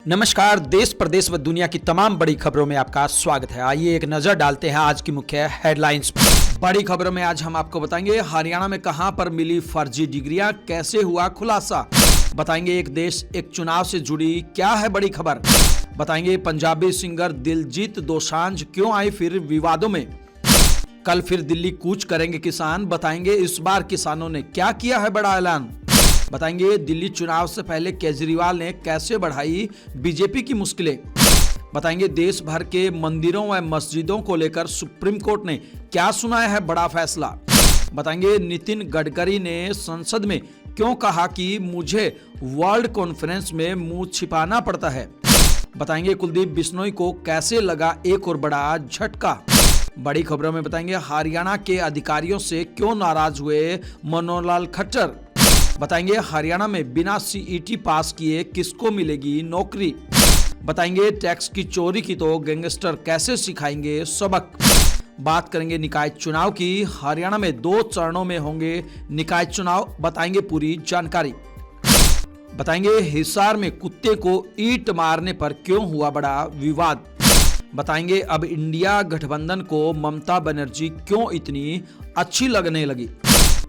नमस्कार। देश प्रदेश व दुनिया की तमाम बड़ी खबरों में आपका स्वागत है। आइए एक नजर डालते हैं आज की मुख्य हेडलाइंस पर। बड़ी खबरों में आज हम आपको बताएंगे हरियाणा में कहां पर मिली फर्जी डिग्रियां, कैसे हुआ खुलासा। बताएंगे एक देश एक चुनाव से जुड़ी क्या है बड़ी खबर। बताएंगे पंजाबी सिंगर दिलजीत दोसांझ क्यों आई फिर विवादों में। कल फिर दिल्ली कूच करेंगे किसान। बताएंगे इस बार किसानों ने क्या किया है बड़ा ऐलान। बताएंगे दिल्ली चुनाव से पहले केजरीवाल ने कैसे बढ़ाई बीजेपी की मुश्किलें। बताएंगे देश भर के मंदिरों व मस्जिदों को लेकर सुप्रीम कोर्ट ने क्या सुनाया है बड़ा फैसला। बताएंगे नितिन गडकरी ने संसद में क्यों कहा कि मुझे वर्ल्ड कॉन्फ्रेंस में मुंह छिपाना पड़ता है। बताएंगे कुलदीप बिश्नोई को कैसे लगा एक और बड़ा झटका। बड़ी खबरों में बताएंगे हरियाणा के अधिकारियों से क्यों नाराज हुए मनोहर लाल खट्टर। बताएंगे हरियाणा में बिना सीईटी पास किए किसको मिलेगी नौकरी। बताएंगे टैक्स की चोरी की तो गैंगस्टर कैसे सिखाएंगे सबक। बात करेंगे निकाय चुनाव की। हरियाणा में 2 चरणों में होंगे निकाय चुनाव। बताएंगे पूरी जानकारी। बताएंगे हिसार में कुत्ते को ईंट मारने पर क्यों हुआ बड़ा विवाद। बताएंगे अब इंडिया गठबंधन को ममता बनर्जी क्यों इतनी अच्छी लगने लगी।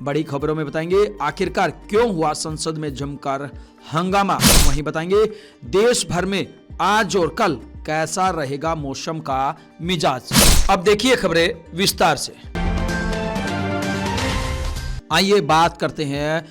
बड़ी खबरों में बताएंगे आखिरकार क्यों हुआ संसद में जमकर हंगामा। वहीं बताएंगे देश भर में आज और कल कैसा रहेगा मौसम का मिजाज। अब देखिए खबरें विस्तार से। आइए बात करते हैं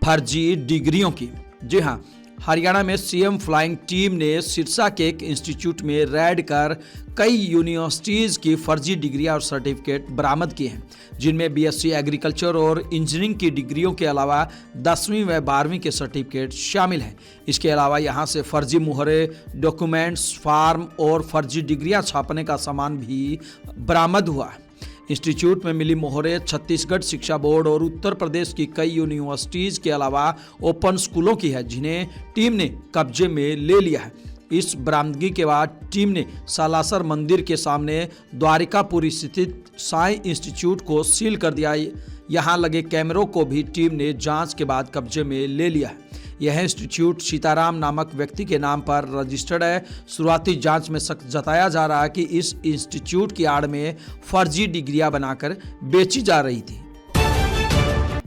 फर्जी डिग्रियों की। जी हां, हरियाणा में सीएम फ्लाइंग टीम ने सिरसा के एक इंस्टीट्यूट में रेड कर कई यूनिवर्सिटीज की फर्जी डिग्रियां और सर्टिफिकेट बरामद किए हैं, जिनमें बीएससी एग्रीकल्चर और इंजीनियरिंग की डिग्रियों के अलावा 10वीं व 12वीं के सर्टिफिकेट शामिल हैं। इसके अलावा यहां से फर्जी मुहरे, डॉक्यूमेंट्स, फॉर्म और फर्जी डिग्रियां छापने का सामान भी बरामद हुआ है। इंस्टीट्यूट में मिली मोहरें छत्तीसगढ़ शिक्षा बोर्ड और उत्तर प्रदेश की कई यूनिवर्सिटीज के अलावा ओपन स्कूलों की है, जिन्हें टीम ने कब्जे में ले लिया है। इस बरामदगी के बाद टीम ने सालासर मंदिर के सामने द्वारिकापुरी स्थित साई इंस्टीट्यूट को सील कर दिया। यहां लगे कैमरों को भी टीम ने जांच के बाद कब्जे में ले लिया है। यह इंस्टीट्यूट सीताराम नामक व्यक्ति के नाम पर रजिस्टर्ड है। शुरुआती जांच में शक जताया जा रहा है कि इस इंस्टीट्यूट की आड़ में फर्जी डिग्रियां बनाकर बेची जा रही थी।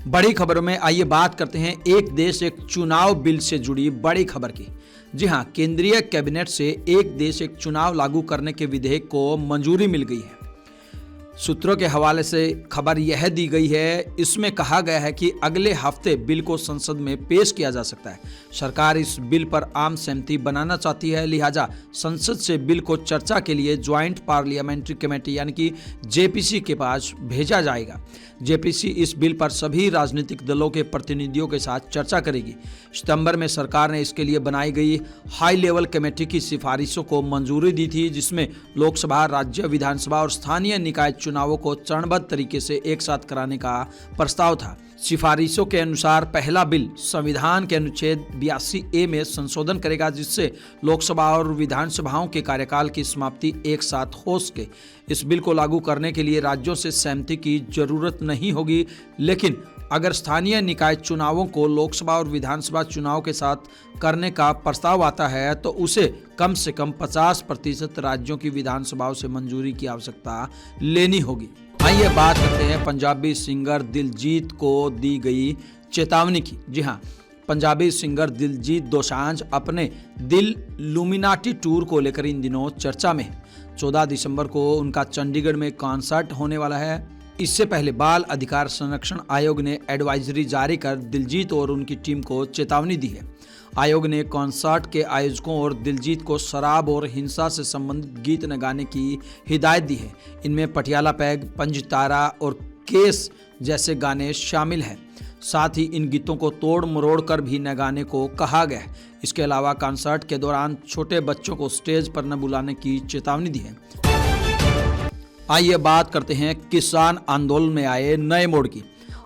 बड़ी खबरों में आइए बात करते हैं एक देश एक चुनाव बिल से जुड़ी बड़ी खबर की। जी हां, केंद्रीय कैबिनेट से एक देश एक चुनाव लागू करने के विधेयक को मंजूरी मिल गई है। सूत्रों के हवाले से खबर यह दी गई है, इसमें कहा गया है कि अगले हफ्ते बिल को संसद में पेश किया जा सकता है। सरकार इस बिल पर आम सहमति बनाना चाहती है, लिहाजा संसद से बिल को चर्चा के लिए ज्वाइंट पार्लियामेंट्री कमेटी यानी कि जेपीसी के पास भेजा जाएगा। जेपीसी इस बिल पर सभी राजनीतिक दलों के प्रतिनिधियों के साथ चर्चा करेगी। सितंबर में सरकार ने इसके लिए बनाई गई हाई लेवल कमेटी की सिफारिशों को मंजूरी दी थी, जिसमें लोकसभा, राज्य विधानसभा और स्थानीय निकाय चुनावों को चरणबद्ध तरीके से एक साथ कराने का प्रस्ताव था। सिफारिशों के अनुसार पहला बिल संविधान के अनुच्छेद 82A में संशोधन करेगा, जिससे लोकसभा और विधानसभाओं के कार्यकाल की समाप्ति एक साथ हो सके। इस बिल को लागू करने के लिए राज्यों से सहमति की जरूरत नहीं होगी, लेकिन अगर स्थानीय निकाय चुनावों को लोकसभा और विधानसभा चुनाव के साथ करने का प्रस्ताव आता है तो उसे कम से कम 50% राज्यों की विधानसभाओं से मंजूरी की आवश्यकता लेनी होगी। आइए बात करते हैं पंजाबी सिंगर दिलजीत को दी गई चेतावनी की। जी हाँ, पंजाबी सिंगर दिलजीत दोसांझ अपने दिल लुमिनाटी टूर को लेकर इन दिनों चर्चा में है। 14 दिसंबर को उनका चंडीगढ़ में कॉन्सर्ट होने वाला है। इससे पहले बाल अधिकार संरक्षण आयोग ने एडवाइजरी जारी कर दिलजीत और उनकी टीम को चेतावनी दी है। आयोग ने कॉन्सर्ट के आयोजकों और दिलजीत को शराब और हिंसा से संबंधित गीत न गाने की हिदायत दी है। इनमें पटियाला पैग, पंजतारा और केस जैसे गाने शामिल हैं। साथ ही इन गीतों को तोड़ मरोड़ कर भी न गाने को कहा गया है। इसके अलावा कॉन्सर्ट के दौरान छोटे बच्चों को स्टेज पर न बुलाने की चेतावनी दी है। आइए बात करते हैं किसान आंदोलन में आए नए मोड़ की।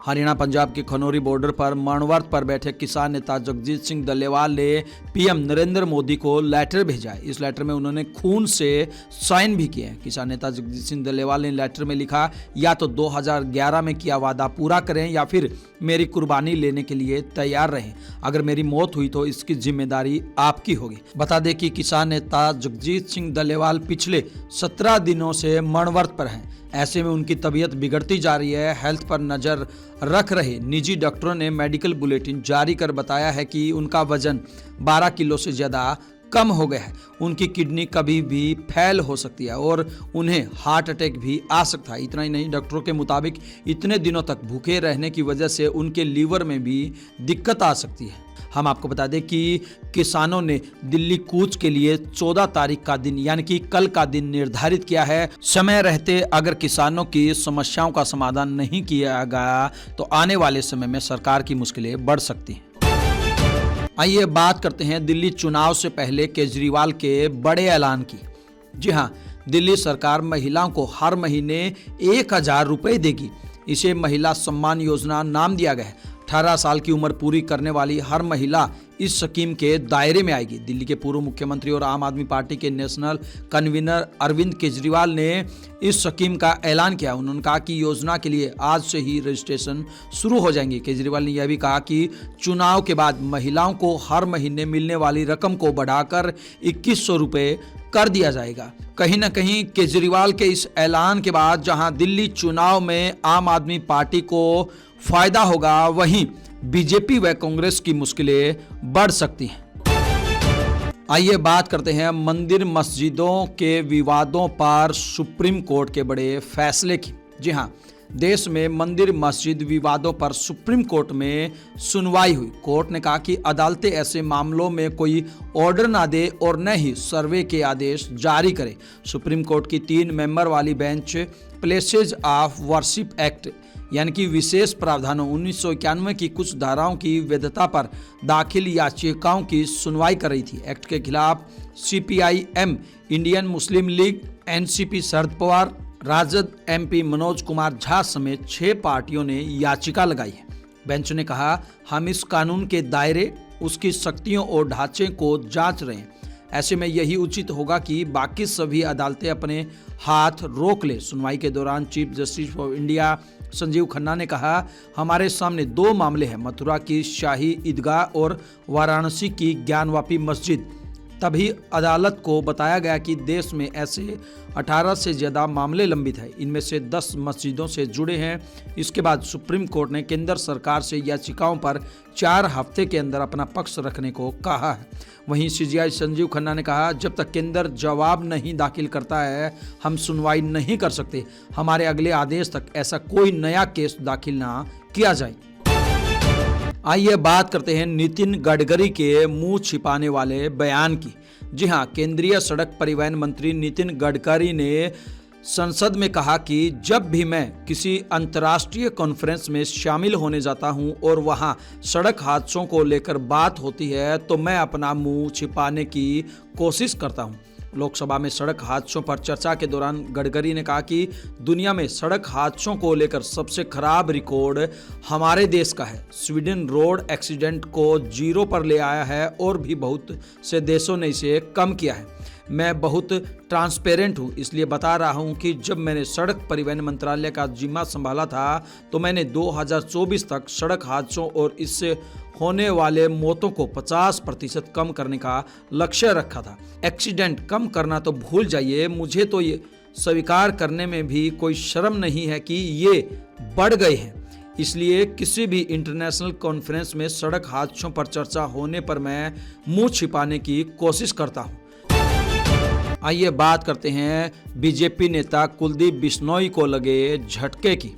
हरियाणा पंजाब के खनौरी बॉर्डर पर मरणव्रत पर बैठे किसान नेता जगजीत सिंह डल्लेवाल ने पीएम नरेंद्र मोदी को लेटर भेजा है। इस लेटर में उन्होंने खून से साइन भी किए हैं। किसान नेता जगजीत सिंह डल्लेवाल ने लेटर में लिखा, या तो 2011 में किया वादा पूरा करें या फिर मेरी कुर्बानी लेने के लिए तैयार रहें। अगर मेरी मौत हुई तो इसकी जिम्मेदारी आपकी होगी। बता दें कि किसान नेता जगजीत सिंह डल्लेवाल पिछले 17 दिनों से मरणव्रत पर हैं। ऐसे में उनकी तबीयत बिगड़ती जा रही है। हेल्थ पर नजर रख रहे निजी डॉक्टरों ने मेडिकल बुलेटिन जारी कर बताया है कि उनका वजन 12 किलो से ज्यादा कम हो गया है। उनकी किडनी कभी भी फेल हो सकती है और उन्हें हार्ट अटैक भी आ सकता है। इतना ही नहीं, डॉक्टरों के मुताबिक इतने दिनों तक भूखे रहने की वजह से उनके लीवर में भी दिक्कत आ सकती है। हम आपको बता दें कि किसानों ने दिल्ली कूच के लिए 14 तारीख का दिन यानी कि कल का दिन निर्धारित किया है। समय रहते अगर किसानों की समस्याओं का समाधान नहीं किया गया तो आने वाले समय में सरकार की मुश्किलें बढ़ सकती हैं। आइए बात करते हैं दिल्ली चुनाव से पहले केजरीवाल के बड़े ऐलान की। जी हाँ, दिल्ली सरकार महिलाओं को हर महीने 1000 रुपये देगी। इसे महिला सम्मान योजना नाम दिया गया है। 18 साल की उम्र पूरी करने वाली हर महिला इस स्कीम के दायरे में आएगी। दिल्ली के पूर्व मुख्यमंत्री और आम आदमी पार्टी के नेशनल कन्वीनर अरविंद केजरीवाल ने इस स्कीम का ऐलान किया। उन्होंने कहा कि योजना के लिए आज से ही रजिस्ट्रेशन शुरू हो जाएंगे। केजरीवाल ने यह भी कहा कि चुनाव के बाद महिलाओं को हर महीने मिलने वाली रकम को बढ़ाकर 2100 रुपये कर दिया जाएगा। कहीं ना कहीं केजरीवाल के इस ऐलान के बाद जहां दिल्ली चुनाव में आम आदमी पार्टी को फायदा होगा, वहीं बीजेपी व कांग्रेस की मुश्किलें बढ़ सकती हैं। आइए बात करते हैं मंदिर मस्जिदों के विवादों पर सुप्रीम कोर्ट के बड़े फैसले की। जी हां, देश में मंदिर मस्जिद विवादों पर सुप्रीम कोर्ट में सुनवाई हुई। कोर्ट ने कहा कि अदालतें ऐसे मामलों में कोई ऑर्डर ना दे और न ही सर्वे के आदेश जारी करे। सुप्रीम कोर्ट की 3 मेंबर वाली bench places of worship act यानी कि विशेष प्रावधानों 1991 की कुछ धाराओं की वैधता पर दाखिल याचिकाओं की सुनवाई कर रही थी। एक्ट के खिलाफ CPIM, Indian Muslim league, NCP Sharad Pawar, Rajad MP Manoj Kumar Jha समेत 6 पार्टियों ने याचिका लगाई है। बेंच ने कहा, हम इस कानून के दायरे, उसकी शक्तियों और ढांचे को जांच रहे हैं। ऐसे में यही उचित होगा कि बाकी सभी अदालतें अपने हाथ रोक ले। सुनवाई के दौरान chief justice of India Sanjeev Khanna ने कहा, हमारे सामने 2 मामले हैं, मथुरा की शाही ईदगाह और वाराणसी की ज्ञानवापी मस्जिद। तभी अदालत को बताया गया कि देश में ऐसे 18 से ज़्यादा मामले लंबित हैं, इनमें से 10 मस्जिदों से जुड़े हैं। इसके बाद सुप्रीम कोर्ट ने केंद्र सरकार से याचिकाओं पर 4 हफ्ते के अंदर अपना पक्ष रखने को कहा है। वहीं CJI संजीव खन्ना ने कहा, जब तक केंद्र जवाब नहीं दाखिल करता है हम सुनवाई नहीं कर सकते। हमारे अगले आदेश तक ऐसा कोई नया केस दाखिल ना किया जाए। आइए बात करते हैं नितिन गडकरी के मुंह छिपाने वाले बयान की। जी हां, केंद्रीय सड़क परिवहन मंत्री नितिन गडकरी ने संसद में कहा कि जब भी मैं किसी अंतर्राष्ट्रीय कॉन्फ्रेंस में शामिल होने जाता हूं और वहां सड़क हादसों को लेकर बात होती है तो मैं अपना मुंह छिपाने की कोशिश करता हूं। लोकसभा में सड़क हादसों पर चर्चा के दौरान गडकरी ने कहा कि दुनिया में सड़क हादसों को लेकर सबसे खराब रिकॉर्ड हमारे देश का है। स्वीडन रोड एक्सीडेंट को 0 पर ले आया है और भी बहुत से देशों ने इसे कम किया है। मैं बहुत ट्रांसपेरेंट हूँ, इसलिए बता रहा हूँ कि जब मैंने सड़क परिवहन मंत्रालय का जिम्मा संभाला था तो मैंने 2024 तक सड़क हादसों और इससे होने वाले मौतों को 50% कम करने का लक्ष्य रखा था। एक्सीडेंट कम करना तो भूल जाइए, मुझे तो ये स्वीकार करने में भी कोई शर्म नहीं है कि ये बढ़ गए हैं। इसलिए किसी भी इंटरनेशनल कॉन्फ्रेंस में सड़क हादसों पर चर्चा होने पर मैं मुंह छिपाने की कोशिश करता हूं। आइए बात करते हैं बीजेपी नेता कुलदीप बिश्नोई को लगे झटके की।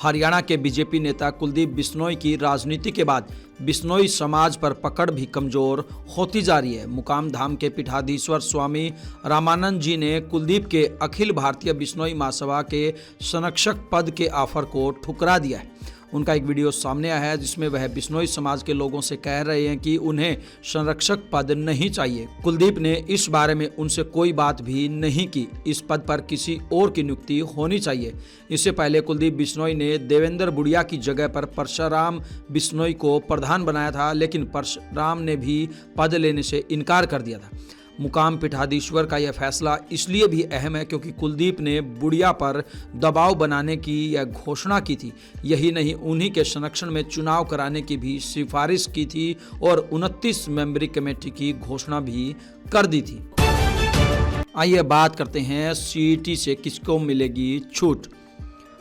हरियाणा के बीजेपी नेता कुलदीप बिश्नोई की राजनीति के बाद बिश्नोई समाज पर पकड़ भी कमजोर होती जा रही है। मुकाम धाम के पीठाधीश्वर स्वामी रामानंद जी ने कुलदीप के अखिल भारतीय बिश्नोई महासभा के संरक्षक पद के ऑफर को ठुकरा दिया है। उनका एक वीडियो सामने आया है जिसमें वह बिश्नोई समाज के लोगों से कह रहे हैं कि उन्हें संरक्षक पद नहीं चाहिए। कुलदीप ने इस बारे में उनसे कोई बात भी नहीं की। इस पद पर किसी और की नियुक्ति होनी चाहिए। इससे पहले कुलदीप बिश्नोई ने देवेंद्र बुढ़िया की जगह पर परशुराम बिश्नोई को प्रधान बनाया था, लेकिन परशुराम ने भी पद लेने से इनकार कर दिया था। मुकाम पीठाधीश्वर का यह फैसला इसलिए भी अहम है क्योंकि कुलदीप ने बुढ़िया पर दबाव बनाने की यह घोषणा की थी। यही नहीं, उन्हीं के संरक्षण में चुनाव कराने की भी सिफारिश की थी और 29 मेंबरी कमेटी की घोषणा भी कर दी थी। आइए बात करते हैं सीईटी से किसको मिलेगी छूट।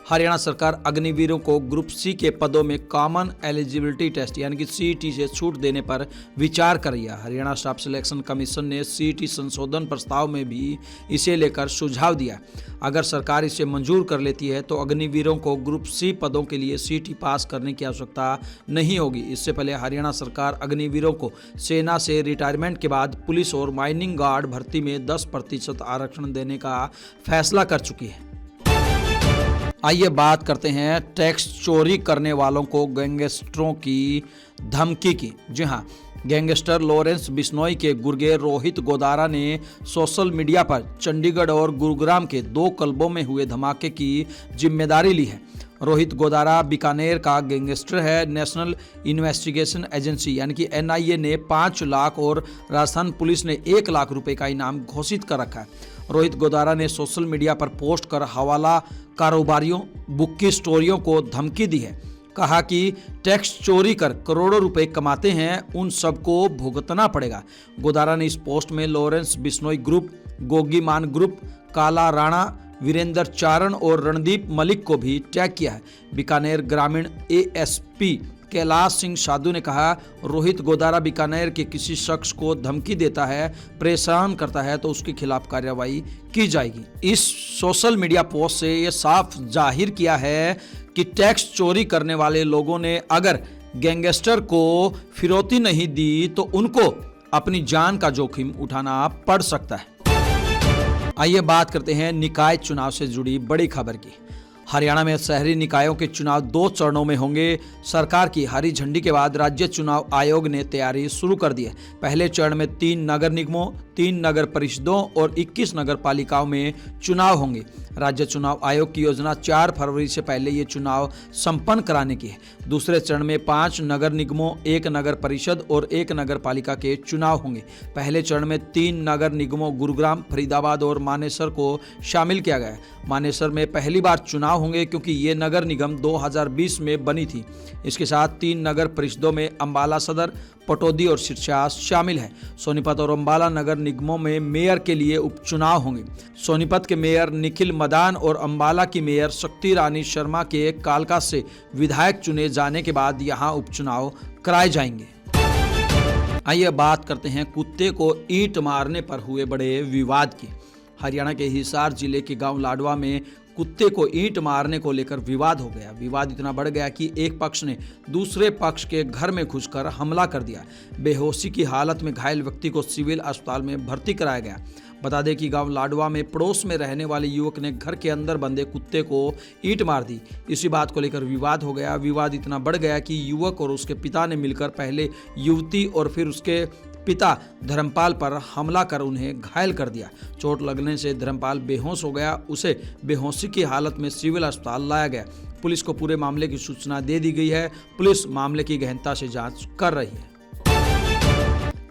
हरियाणा सरकार अग्निवीरों को ग्रुप सी के पदों में कॉमन एलिजिबिलिटी टेस्ट यानी कि सीईटी से छूट देने पर विचार कर रही है। हरियाणा स्टाफ सिलेक्शन कमीशन ने सीईटी संशोधन प्रस्ताव में भी इसे लेकर सुझाव दिया। अगर सरकार इसे मंजूर कर लेती है तो अग्निवीरों को ग्रुप सी पदों के लिए सीईटी पास करने की आवश्यकता नहीं होगी। इससे पहले हरियाणा सरकार अग्निवीरों को सेना से रिटायरमेंट के बाद पुलिस और माइनिंग गार्ड भर्ती में 10% आरक्षण देने का फैसला कर चुकी है। आइए बात करते हैं टैक्स चोरी करने वालों को गैंगस्टरों की धमकी की। जी हाँ, गैंगस्टर लॉरेंस बिश्नोई के गुर्गे रोहित गोदारा ने सोशल मीडिया पर चंडीगढ़ और गुरुग्राम के 2 क्लबों में हुए धमाके की जिम्मेदारी ली है। रोहित गोदारा बीकानेर का गैंगस्टर है। नेशनल इन्वेस्टिगेशन एजेंसी यानी कि NIA ने 5 लाख और राजस्थान पुलिस ने 1 लाख रुपए का इनाम घोषित कर रखा है। रोहित गोदारा ने सोशल मीडिया पर पोस्ट कर हवाला कारोबारियों, बुक्की स्टोरियों को धमकी दी है। कहा कि टैक्स चोरी कर करोड़ों रुपए कमाते हैं, उन सबको भुगतना पड़ेगा। गोदारा ने इस पोस्ट में लॉरेंस बिश्नोई ग्रुप, गोगी मान ग्रुप, काला राणा, वीरेंद्र चारण और रणदीप मलिक को भी टैग किया है। बीकानेर ग्रामीण ASP कैलाश सिंह साधु ने कहा, रोहित गोदारा बीकानेर के किसी शख्स को धमकी देता है, परेशान करता है तो उसके खिलाफ कार्रवाई की जाएगी। इस सोशल मीडिया पोस्ट से ये साफ जाहिर किया है कि टैक्स चोरी करने वाले लोगों ने अगर गैंगस्टर को फिरौती नहीं दी तो उनको अपनी जान का जोखिम उठाना पड़ सकता है। आइए बात करते हैं निकाय चुनाव से जुड़ी बड़ी खबर की। हरियाणा में शहरी निकायों के चुनाव 2 चरणों में होंगे। सरकार की हरी झंडी के बाद राज्य चुनाव आयोग ने तैयारी शुरू कर दी है। पहले चरण में 3 नगर निगमों, 3 नगर परिषदों और 21 नगर पालिकाओं में चुनाव होंगे। राज्य चुनाव आयोग की योजना 4 फरवरी से पहले ये चुनाव संपन्न कराने की है। दूसरे चरण में 5 नगर निगमों, 1 नगर परिषद और 1 नगर पालिका के चुनाव होंगे। पहले चरण में 3 नगर निगमों गुरुग्राम, फरीदाबाद और मानेसर को शामिल किया गया है। मानेसर में पहली बार चुनाव होंगे क्योंकि ये नगर निगम 2020 में बनी थी। इसके साथ 3 नगर परिषदों में अंबाला सदर, पटौदी और सिरसा शामिल है। सोनीपत और अंबाला नगर निगमों में मेयर के लिए उपचुनाव होंगे। सोनीपत के मेयर निखिल मदान और अंबाला की मेयर शक्ति रानी शर्मा के कालका से विधायक चुने जाने के बाद यहां उपचुनाव कराए जाएंगे। आइए बात करते हैं कुत्ते को ईंट मारने पर हुए बड़े विवाद की। हरियाणा के हिसार जिले के गांव लाडवा में कुत्ते को ईंट मारने को लेकर विवाद हो गया। विवाद इतना बढ़ गया कि एक पक्ष ने दूसरे पक्ष के घर में घुसकर हमला कर दिया। बेहोशी की हालत में घायल व्यक्ति को सिविल अस्पताल में भर्ती कराया गया। बता दें कि गांव लाडवा में पड़ोस में रहने वाले युवक ने घर के अंदर बंधे कुत्ते को ईंट मार दी। इसी बात को लेकर विवाद हो गया। विवाद इतना बढ़ गया कि युवक और उसके पिता ने मिलकर पहले युवती और फिर उसके पिता धर्मपाल पर हमला कर उन्हें घायल कर दिया। चोट लगने से धर्मपाल बेहोश हो गया। उसे बेहोशी की हालत में सिविल अस्पताल लाया गया। पुलिस को पूरे मामले की सूचना दे दी गई है। पुलिस मामले की गहनता से जांच कर रही है।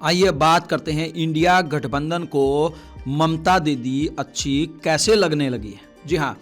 आइए बात करते हैं इंडिया गठबंधन को ममता दीदी अच्छी कैसे लगने लगी है। जी हाँ,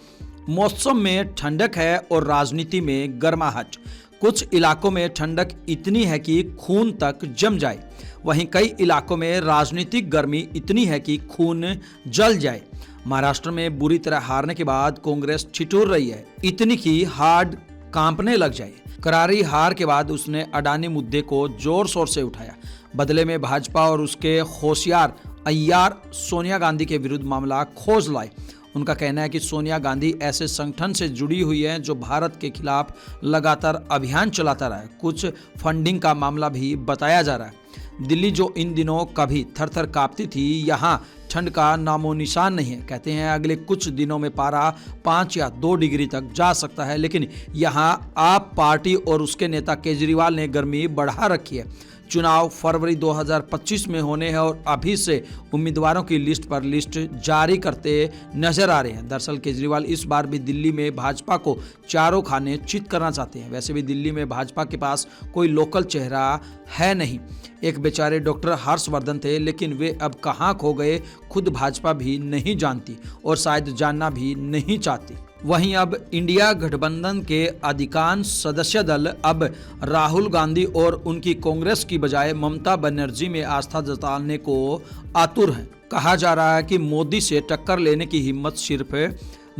मौसम में ठंडक है और राजनीति में गर्माहट। कुछ इलाकों में ठंडक इतनी है कि खून तक जम जाए, वहीं कई इलाकों में राजनीतिक गर्मी इतनी है कि खून जल जाए। महाराष्ट्र में बुरी तरह हारने के बाद कांग्रेस ठिठुर रही है, इतनी कि हार्ड कांपने लग जाए। करारी हार के बाद उसने अडानी मुद्दे को जोर शोर से उठाया। बदले में भाजपा और उसके होशियार अय्यार सोनिया गांधी के विरुद्ध मामला खोज लाए। उनका कहना है कि सोनिया गांधी ऐसे संगठन से जुड़ी हुई है जो भारत के खिलाफ लगातार अभियान चलाता रहा है। कुछ फंडिंग का मामला भी बताया जा रहा है। दिल्ली जो इन दिनों कभी थर थर कांपती थी, यहाँ ठंड का नामो निशान नहीं है। कहते हैं अगले कुछ दिनों में पारा 5 या 2 डिग्री तक जा सकता है, लेकिन यहाँ आप पार्टी और उसके नेता केजरीवाल ने गर्मी बढ़ा रखी है। चुनाव फरवरी 2025 में होने हैं और अभी से उम्मीदवारों की लिस्ट जारी करते नजर आ रहे हैं। दरअसल केजरीवाल इस बार भी दिल्ली में भाजपा को चारों खाने चित करना चाहते हैं। वैसे भी दिल्ली में भाजपा के पास कोई लोकल चेहरा है नहीं। एक बेचारे डॉक्टर हर्षवर्धन थे, लेकिन वे अब कहाँ खो गए खुद भाजपा भी नहीं जानती और शायद जानना भी नहीं चाहती। वहीं अब इंडिया गठबंधन के अधिकांश सदस्य दल अब राहुल गांधी और उनकी कांग्रेस की बजाय ममता बनर्जी में आस्था जताने को आतुर हैं। कहा जा रहा है कि मोदी से टक्कर लेने की हिम्मत सिर्फ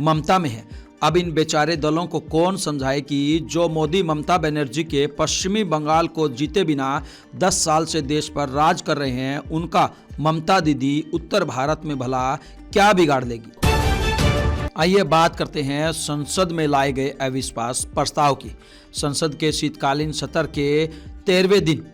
ममता में है। अब इन बेचारे दलों को कौन समझाए कि जो मोदी ममता बनर्जी के पश्चिमी बंगाल को जीते बिना 10 साल से देश पर राज कर रहे हैं, उनका ममता दीदी उत्तर भारत में भला क्या बिगाड़ लेगी। आइए बात करते हैं संसद में लाए गए अविश्वास प्रस्ताव की। संसद के शीतकालीन सत्र के 13वें दिन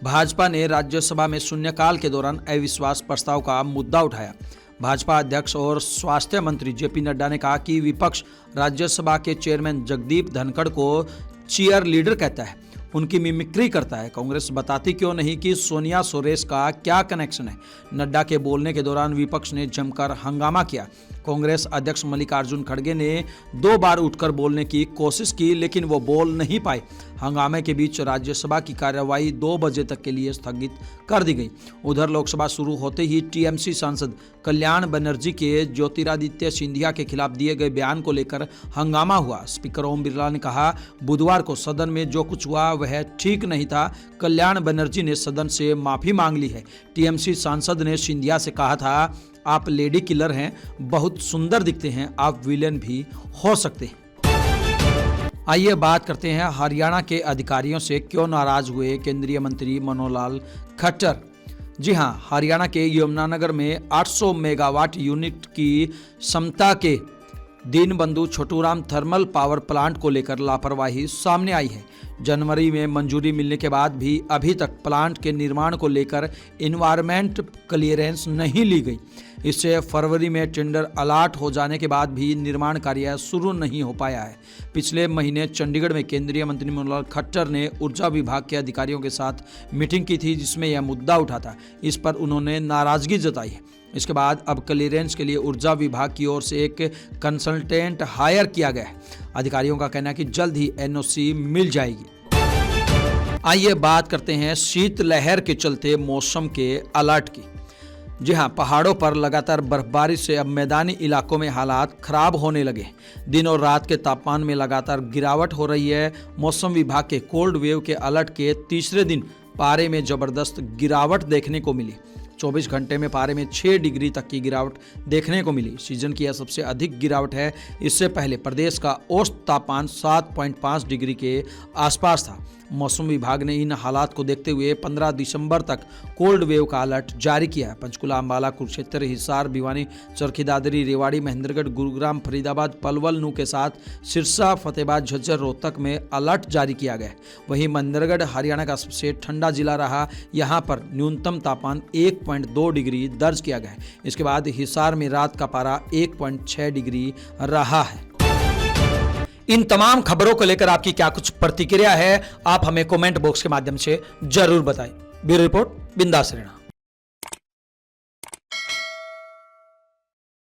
भाजपा ने राज्यसभा में शून्यकाल के दौरान अविश्वास प्रस्ताव का मुद्दा उठाया। भाजपा अध्यक्ष और स्वास्थ्य मंत्री जेपी नड्डा ने कहा कि विपक्ष राज्यसभा के चेयरमैन जगदीप धनखड़ को चीयर लीडर कहता है, उनकी मिमिक्री करता है। कांग्रेस बताती क्यों नहीं कि सोनिया सुरेश का क्या कनेक्शन है। नड्डा के बोलने के दौरान विपक्ष ने जमकर हंगामा किया। कांग्रेस अध्यक्ष मल्लिकार्जुन खड़गे ने 2 बार उठकर बोलने की कोशिश की, लेकिन वो बोल नहीं पाए। हंगामे के बीच राज्यसभा की कार्यवाही 2 बजे तक के लिए स्थगित कर दी गई। उधर लोकसभा शुरू होते ही टीएमसी सांसद कल्याण बनर्जी के ज्योतिरादित्य सिंधिया के खिलाफ दिए गए बयान को लेकर हंगामा हुआ। स्पीकर ओम बिरला ने कहा, बुधवार को सदन में जो कुछ हुआ वह ठीक नहीं था। कल्याण बनर्जी ने सदन से माफी मांग ली है। टीएमसी सांसद ने सिंधिया से कहा था, आप लेडी किलर हैं, बहुत सुंदर दिखते हैं, आप विलेन भी हो सकते हैं। आइए बात करते हैं हरियाणा के अधिकारियों से क्यों नाराज हुए केंद्रीय मंत्री मनोहर लाल खट्टर। जी हां, हरियाणा के यमुनानगर में 800 मेगावाट यूनिट की क्षमता के Deenbandhu Chhoturam thermal power plant को लेकर लापरवाही सामने आई है। जनवरी में मंजूरी मिलने के बाद भी अभी तक प्लांट के निर्माण को लेकर एनवायरमेंट क्लियरेंस नहीं ली गई। इससे फरवरी में टेंडर अलाट हो जाने के बाद भी निर्माण कार्य शुरू नहीं हो पाया है। पिछले महीने चंडीगढ़ में केंद्रीय मंत्री मनोहर खट्टर ने ऊर्जा विभाग के अधिकारियों के साथ मीटिंग की थी, जिसमें यह मुद्दा उठा था। इस पर उन्होंने नाराजगी जताई है। इसके बाद अब क्लियरेंस के लिए ऊर्जा विभाग की ओर से एक कंसल्टेंट हायर किया गया है। अधिकारियों का कहना है कि जल्द ही एनओसी मिल जाएगी। आइए बात करते हैं शीतलहर के चलते मौसम के अलर्ट की। जी हां, पहाड़ों पर लगातार बर्फबारी से अब मैदानी इलाकों में हालात खराब होने लगे। दिन और रात के तापमान में लगातार गिरावट हो रही है। मौसम विभाग के कोल्ड वेव के अलर्ट के तीसरे दिन पारे में जबरदस्त गिरावट देखने को मिली। 24 घंटे में पारे में 6 डिग्री तक की गिरावट देखने को मिली। सीजन की यह सबसे अधिक गिरावट है। इससे पहले प्रदेश का औसत तापमान 7.5 डिग्री के आसपास था। मौसम विभाग ने इन हालात को देखते हुए 15 दिसंबर तक कोल्ड वेव का अलर्ट जारी किया है। पंचकुला, अंबाला, कुरुक्षेत्र, हिसार, भिवानी, चरखी दादरी, रेवाड़ी, महेंद्रगढ़, गुरुग्राम, फरीदाबाद, पलवल, नू के साथ सिरसा, फतेहाबाद, झज्जर, रोहतक में अलर्ट जारी किया गया है। वहीं महेंद्रगढ़ हरियाणा का सबसे ठंडा जिला रहा। यहाँ पर न्यूनतम तापमान 1.2 डिग्री दर्ज किया गया है। इसके बाद हिसार में रात का पारा 1.6 डिग्री रहा है। इन तमाम खबरों को लेकर आपकी क्या कुछ प्रतिक्रिया है, आप हमें कमेंट बॉक्स के माध्यम से जरूर बताएं। ब्यूरो रिपोर्ट, बिंदास रहना।